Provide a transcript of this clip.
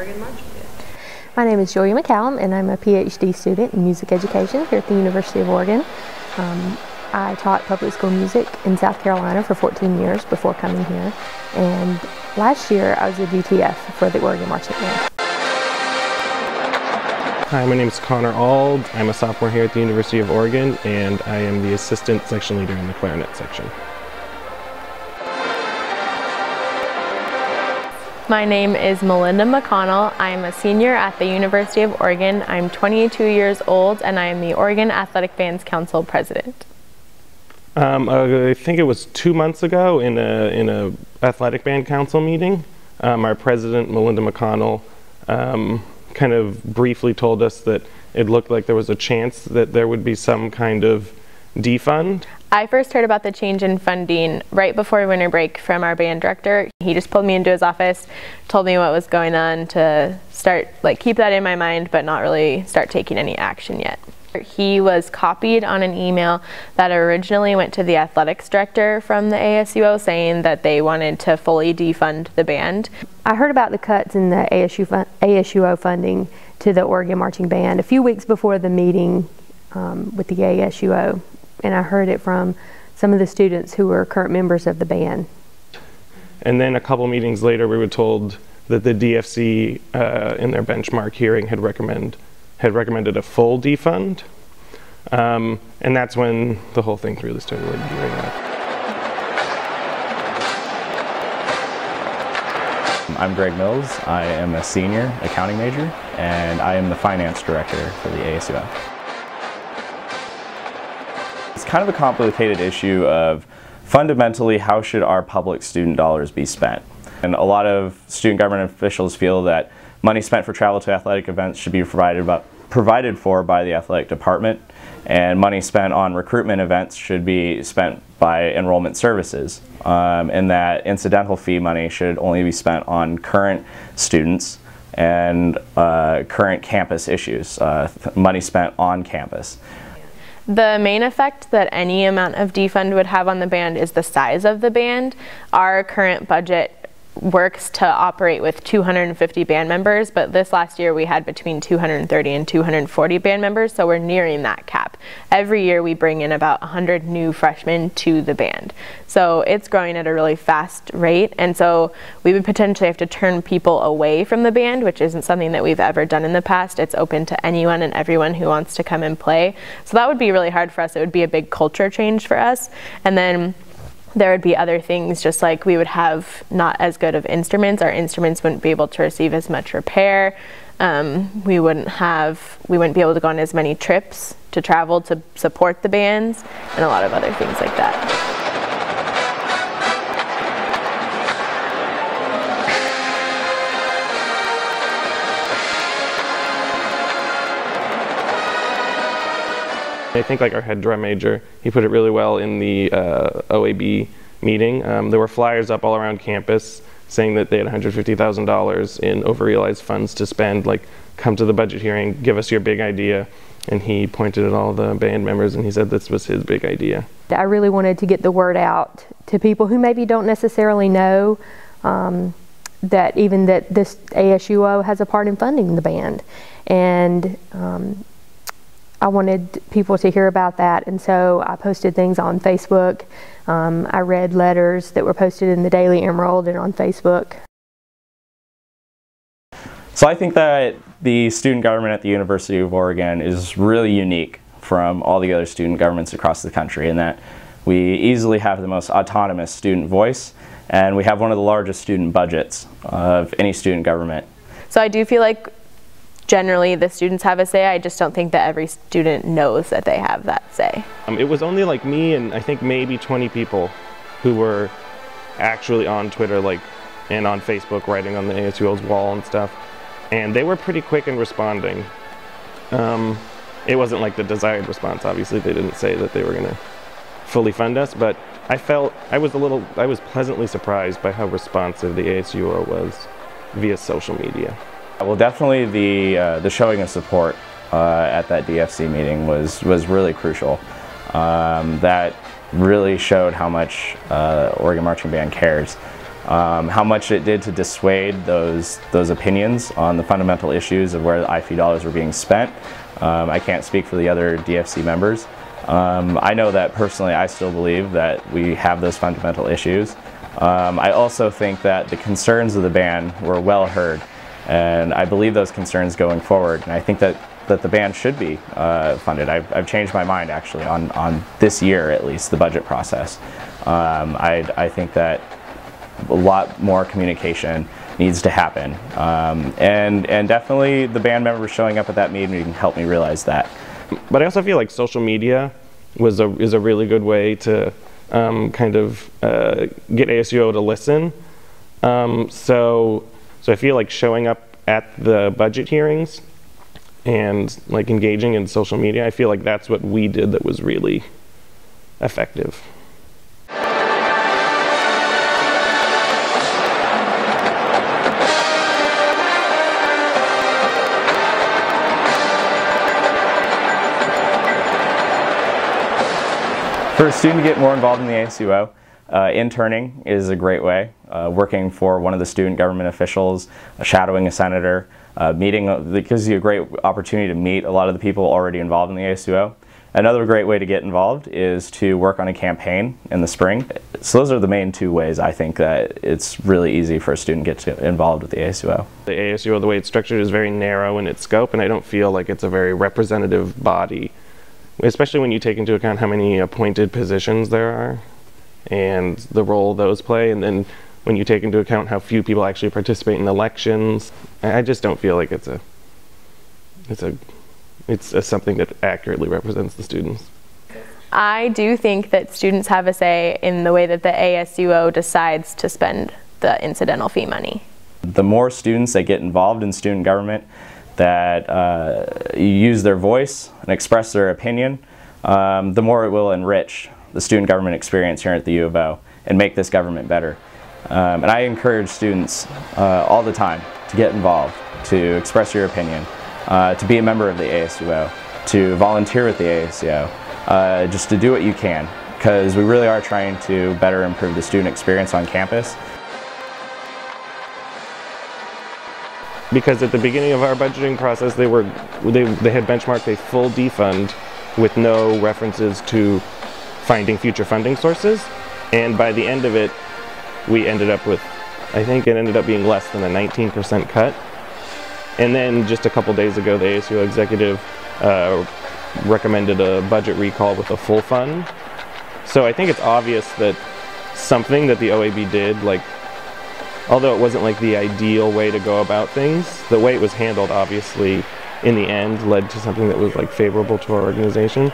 Oregon Marching Band. My name is Julia McCallum, and I'm a PhD student in music education here at the University of Oregon. I taught public school music in South Carolina for 14 years before coming here, and last year I was a DTF for the Oregon Marching Band. Hi, my name is Connor Ald. I'm a sophomore here at the University of Oregon, and I am the assistant section leader in the clarinet section. My name is Melinda McConnell. I'm a senior at the University of Oregon. I'm 22 years old, and I am the Oregon Athletic Bands Council president. I think it was 2 months ago in a athletic band council meeting. Our president, Melinda McConnell, kind of briefly told us that it looked like there was a chance that there would be some kind of defund. I first heard about the change in funding right before winter break from our band director. He just pulled me into his office, told me what was going on, to start, keep that in my mind, but not really start taking any action yet. He was copied on an email that originally went to the athletics director from the ASUO saying that they wanted to fully defund the band. I heard about the cuts in the ASUO funding to the Oregon Marching Band a few weeks before the meeting with the ASUO, and I heard it from some of the students who were current members of the band. And then a couple meetings later we were told that the DFC in their benchmark hearing had recommended a full defund, and that's when the whole thing really started gearing up. I'm Greg Mills. I am a senior accounting major, and I am the finance director for the ASUO. It's kind of a complicated issue of fundamentally how should our public student dollars be spent. And a lot of student government officials feel that money spent for travel to athletic events should be provided for by the athletic department, and money spent on recruitment events should be spent by enrollment services, and that incidental fee money should only be spent on current students and current campus issues, money spent on campus. The main effect that any amount of defund would have on the band is the size of the band. Our current budget works to operate with 250 band members, but this last year we had between 230 and 240 band members, so we're nearing that cap. Every year we bring in about 100 new freshmen to the band. So it's growing at a really fast rate, and so we would potentially have to turn people away from the band, which isn't something that we've ever done in the past. It's open to anyone and everyone who wants to come and play. So that would be really hard for us. It would be a big culture change for us. And then there would be other things, just like we would have not as good of instruments. Our instruments wouldn't be able to receive as much repair. We wouldn't be able to go on as many trips to travel to support the bands, and a lot of other things like that. I think our head drum major, he put it really well in the OAB meeting. There were flyers up all around campus saying that they had $150,000 in overrealized funds to spend, come to the budget hearing, give us your big idea. And he pointed at all the band members and he said this was his big idea. I really wanted to get the word out to people who maybe don't necessarily know that this ASUO has a part in funding the band. And I wanted people to hear about that, and so I posted things on Facebook. I read letters that were posted in the Daily Emerald and on Facebook. So I think that the student government at the University of Oregon is really unique from all the other student governments across the country, in that we easily have the most autonomous student voice, and we have one of the largest student budgets of any student government. So I do feel like generally the students have a say. I just don't think that every student knows that they have that say. It was only me and I think maybe 20 people who were actually on Twitter and on Facebook writing on the ASUO's wall and stuff, and they were pretty quick in responding. It wasn't the desired response. Obviously they didn't say that they were going to fully fund us, but I was pleasantly surprised by how responsive the ASUO was via social media. Well, definitely the showing of support at that DFC meeting was really crucial. That really showed how much Oregon Marching Band cares. How much it did to dissuade those opinions on the fundamental issues of where the IFE dollars were being spent, I can't speak for the other DFC members. I know that personally I still believe that we have those fundamental issues. I also think that the concerns of the band were well heard, and I believe those concerns going forward, and I think that the band should be funded. I've changed my mind actually on this year at least, the budget process. I think that a lot more communication needs to happen, and definitely the band members showing up at that meeting helped me realize that. But I also feel like social media is a really good way to kind of get ASUO to listen. So I feel like showing up at the budget hearings and like engaging in social media, I feel like that's what we did that was really effective. For a student to get more involved in the ASUO, interning is a great way. Working for one of the student government officials, shadowing a senator, it gives you a great opportunity to meet a lot of the people already involved in the ASUO. Another great way to get involved is to work on a campaign in the spring. So those are the main two ways I think that it's really easy for a student to get involved with the ASUO. The ASUO, the way it's structured, is very narrow in its scope, and I don't feel like it's a very representative body, especially when you take into account how many appointed positions there are and the role those play, and then when you take into account how few people actually participate in elections. I just don't feel like it's something that accurately represents the students. I do think that students have a say in the way that the ASUO decides to spend the incidental fee money. The more students that get involved in student government, that use their voice and express their opinion, the more it will enrich the student government experience here at the U of O and make this government better. And I encourage students all the time to get involved, to express your opinion, to be a member of the ASUO, to volunteer with the ASUO, just to do what you can, because we really are trying to better improve the student experience on campus. Because at the beginning of our budgeting process, they had benchmarked a full defund with no references to finding future funding sources, and by the end of it, we ended up with, I think it ended up being less than a 19% cut. And then just a couple days ago, the ASUO executive recommended a budget recall with a full fund. So I think it's obvious that something that the OAB did, like, although it wasn't like the ideal way to go about things, the way it was handled obviously in the end led to something that was like favorable to our organization.